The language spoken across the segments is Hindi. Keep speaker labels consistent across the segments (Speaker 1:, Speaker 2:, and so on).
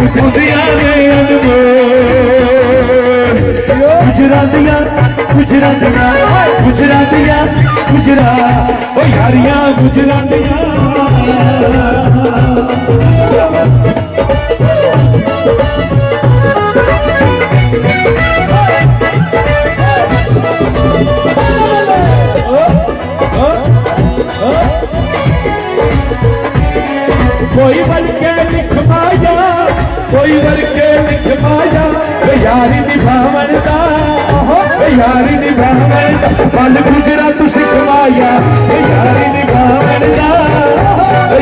Speaker 1: गुजरातियां ने अनमोल गुजरातियां गुजरातियां गुजरातियां गुजरात ओ यारियां गुजरातियां कोई बल के लिख पाया कोई बल के लिख पाया यारी निभावन दा यारी निभावन दा बल गुजरात सिखवाया यारी निभावन दा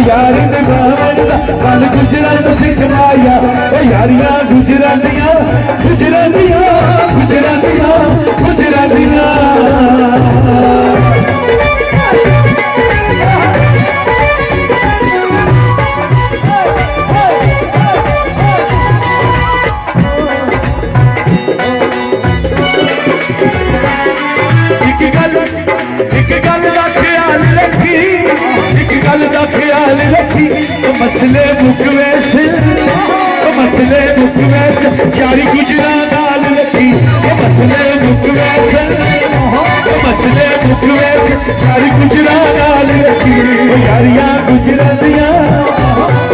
Speaker 1: यारी निभावन दा बल गुजरात सिखवाया यारियां गुजरातियां गुजरातियां गुजरातियां गुजरातियां ख्याल रखी तो मसले मुकवेश तो मसले मुकवेश यारी गुजरा नाल रखी तो मसले मुकवेश तो मसले मुकवेश यारी गुजरा नाल रखी ओ यारियां गुजरातियां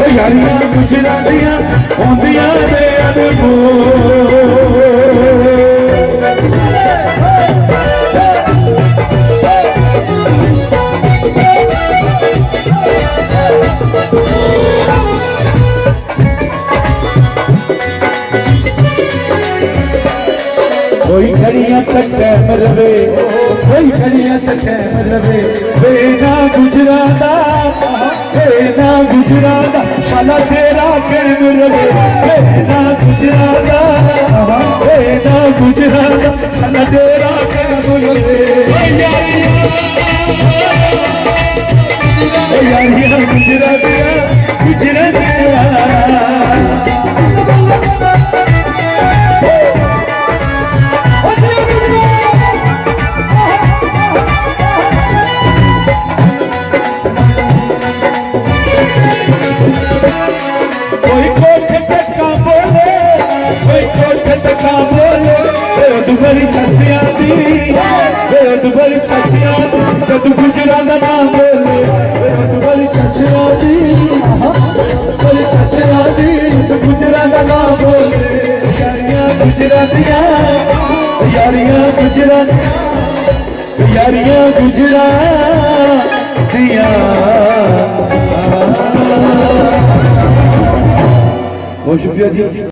Speaker 1: ओ यारियां गुजरातियां होंदियां ने अनमोल कोई घड़ियां तक कैम रवे कोई घड़ियां तक कैम रवे बेना गुजराता बेना गुजराता शाला तेरा कैम रवे बेना गुजराता बेना गुजराता शाला तेरा कैम रवे यारियां गुजरातियां गुजरातियां बड़ी छसिया दी बड़ी छसिया जद गुजरा दा नाम बोले बड़ी छसिया दी बड़ी छसिया दी गुजरा दा नाम बोले यारियां गुजरातियां यारियां गुजरातियां यारियां गुजरातियां बहुत शुक्रिया जी।